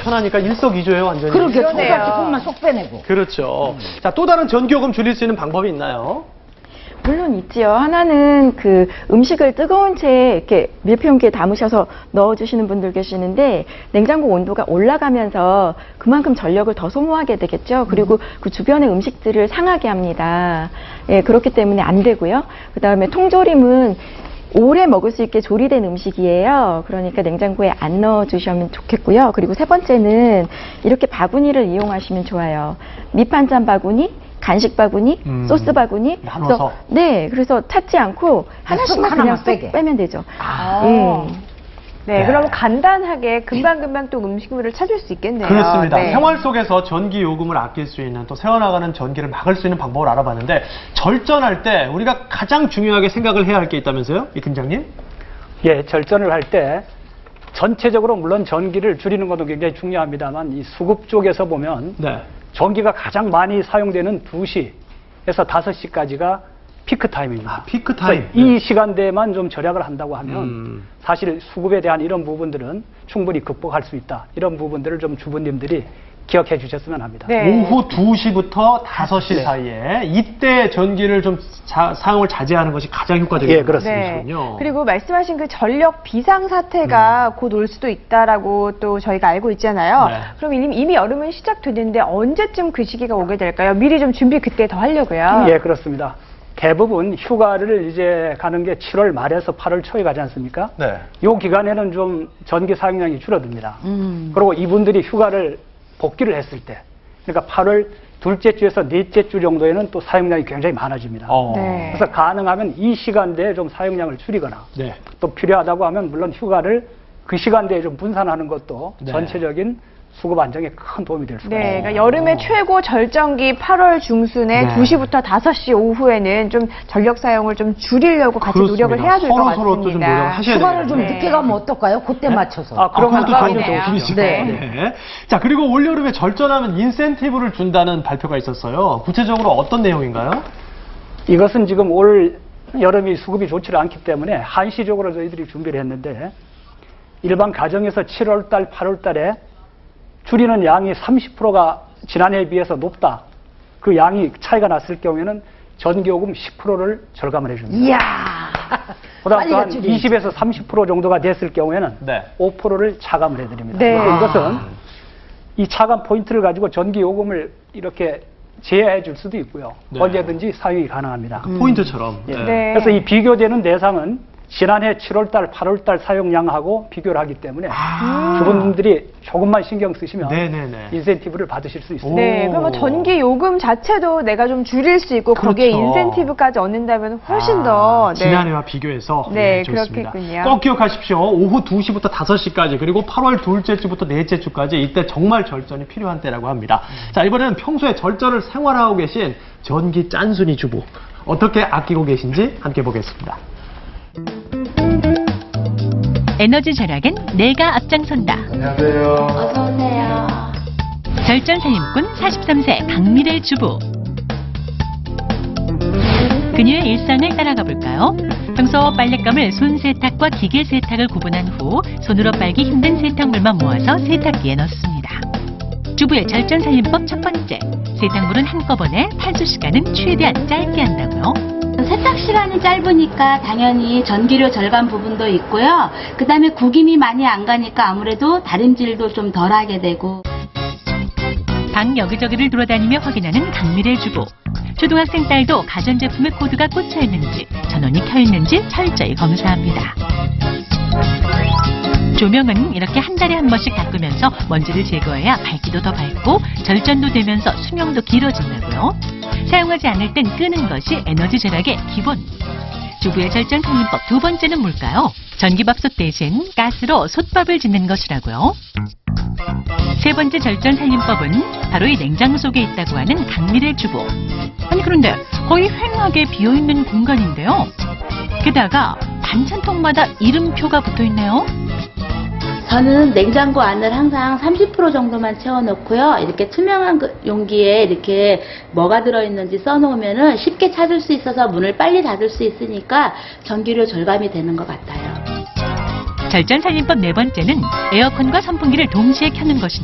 편하니까 일석이조예요, 완전히. 그러게, 그러네요. 소갈치 콩만 쏙 빼내고. 그렇죠. 자, 또 다른 전기요금 줄일 수 있는 방법이 있나요? 물론 있지요. 하나는 그 음식을 뜨거운 채 이렇게 밀폐용기에 담으셔서 넣어주시는 분들 계시는데 냉장고 온도가 올라가면서 그만큼 전력을 더 소모하게 되겠죠. 그리고 그 주변의 음식들을 상하게 합니다. 예, 그렇기 때문에 안 되고요. 그 다음에 통조림은 오래 먹을 수 있게 조리된 음식이에요. 그러니까 냉장고에 안 넣어주시면 좋겠고요. 그리고 세 번째는 이렇게 바구니를 이용하시면 좋아요. 밑반찬 바구니, 간식 바구니, 소스 바구니. 나눠서. 네, 그래서 찾지 않고 하나씩만 그냥 하나만 쏙 빼게. 빼면 되죠. 아. 예. 네, 그럼 간단하게 금방금방 또 음식물을 찾을 수 있겠네요. 그렇습니다. 네. 생활 속에서 전기 요금을 아낄 수 있는 또 새어나가는 전기를 막을 수 있는 방법을 알아봤는데 절전할 때 우리가 가장 중요하게 생각을 해야 할 게 있다면서요? 이 팀장님? 예, 절전을 할 때 전체적으로 물론 전기를 줄이는 것도 굉장히 중요합니다만 이 수급 쪽에서 보면 네. 전기가 가장 많이 사용되는 2시에서 5시까지가 피크 타임입니다. 아, 피크 타임. 그래서 이 시간대만 좀 절약을 한다고 하면 사실 수급에 대한 이런 부분들은 충분히 극복할 수 있다. 이런 부분들을 좀 주부님들이 기억해 주셨으면 합니다. 네. 오후 2시부터 5시 네. 사이에 이때 전기를 좀 사용을 자제하는 것이 가장 효과적이군요. 예, 그렇습니다. 네. 그리고 말씀하신 그 전력 비상 사태가 곧 올 수도 있다라고 또 저희가 알고 있잖아요. 네. 그럼 이미 여름은 시작됐는데 언제쯤 그 시기가 오게 될까요? 미리 좀 준비 그때 더 하려고요. 예, 그렇습니다. 대부분 휴가를 이제 가는 게 7월 말에서 8월 초에 가지 않습니까? 네. 이 기간에는 좀 전기 사용량이 줄어듭니다. 그리고 이분들이 휴가를 복귀를 했을 때, 그러니까 8월 둘째 주에서 넷째 주 정도에는 또 사용량이 굉장히 많아집니다. 네. 그래서 가능하면 이 시간대에 좀 사용량을 줄이거나 네. 또 필요하다고 하면 물론 휴가를 그 시간대에 좀 분산하는 것도 네. 전체적인 수급 안정에 큰 도움이 될 수가 네, 있습니다. 그러니까 여름의 최고 절정기 8월 중순에 네. 2시부터 5시 오후에는 좀 전력 사용을 좀 줄이려고 같이 그렇습니다. 노력을 해야 될 것 같습니다. 서로 또 좀 노력을 하셔야 휴가를 좀 되겠네요. 늦게 가면 어떨까요? 그때 맞춰서. 아, 그러면 그것도 아주 좋은 좋으시죠. 죠 네. 네. 자, 그리고 올여름에 절전하면 인센티브를 준다는 발표가 있었어요. 구체적으로 어떤 내용인가요? 이것은 지금 올 여름이 수급이 좋지 않기 때문에 한시적으로 저희들이 준비를 했는데 일반 가정에서 7월달, 8월달에 줄이는 양이 30%가 지난해에 비해서 높다. 그 양이 차이가 났을 경우에는 전기요금 10%를 절감을 해줍니다. 이야. 그다음 빨리 또한 줄이지. 20에서 30% 정도가 됐을 경우에는 네. 5%를 차감을 해드립니다. 네. 그래서 이것은 이 차감 포인트를 가지고 전기요금을 이렇게 제외해 줄 수도 있고요. 네. 언제든지 사용이 가능합니다. 포인트처럼. 예. 네. 그래서 이 비교되는 대상은 지난해 7월달, 8월달 사용량하고 비교를 하기 때문에 주부님들이 조금만 신경 쓰시면 네네네. 인센티브를 받으실 수 있습니다. 네, 그러면 전기 요금 자체도 내가 좀 줄일 수 있고 거기에 그렇죠. 인센티브까지 얻는다면 훨씬 더 지난해와 비교해서 네, 좋습니다. 그렇겠군요. 꼭 기억하십시오. 오후 2시부터 5시까지 그리고 8월 둘째 주부터 넷째 주까지 이때 정말 절전이 필요한 때라고 합니다. 자, 이번에는 평소에 절전을 생활하고 계신 전기 짠순이 주부 어떻게 아끼고 계신지 함께 보겠습니다. 에너지 절약엔 내가 앞장선다. 안녕하세요. 어서오세요. 절전 살림꾼 43세 강미래 주부. 그녀의 일상을 따라가 볼까요? 평소 빨랫감을 손 세탁과 기계 세탁을 구분한 후 손으로 빨기 힘든 세탁물만 모아서 세탁기에 넣습니다. 주부의 절전 살림법 첫 번째. 세탁물은 한꺼번에 탈수 시간은 최대한 짧게 한다고요. 세탁 시간이 짧으니까 당연히 전기료 절감 부분도 있고요. 그 다음에 구김이 많이 안 가니까 아무래도 다림질도 좀 덜 하게 되고. 방 여기저기를 돌아다니며 확인하는 강미래 주부. 초등학생 딸도 가전제품의 코드가 꽂혀 있는지, 전원이 켜 있는지 철저히 검사합니다. 조명은 이렇게 한 달에 한 번씩 닦으면서 먼지를 제거해야 밝기도 더 밝고 절전도 되면서 수명도 길어진다고요. 사용하지 않을 땐 끄는 것이 에너지 절약의 기본. 주부의 절전 살림법 두 번째는 뭘까요? 전기밥솥 대신 가스로 솥밥을 짓는 것이라고요. 세 번째 절전 살림법은 바로 이 냉장 속에 있다고 하는 강미래 주부. 아니 그런데 거의 휑하게 비어있는 공간인데요. 게다가 반찬통마다 이름표가 붙어있네요. 저는 냉장고 안을 항상 30% 정도만 채워놓고요. 이렇게 투명한 용기에 이렇게 뭐가 들어있는지 써놓으면 쉽게 찾을 수 있어서 문을 빨리 닫을 수 있으니까 전기료 절감이 되는 것 같아요. 절전 살림법 네 번째는 에어컨과 선풍기를 동시에 켜는 것입니다.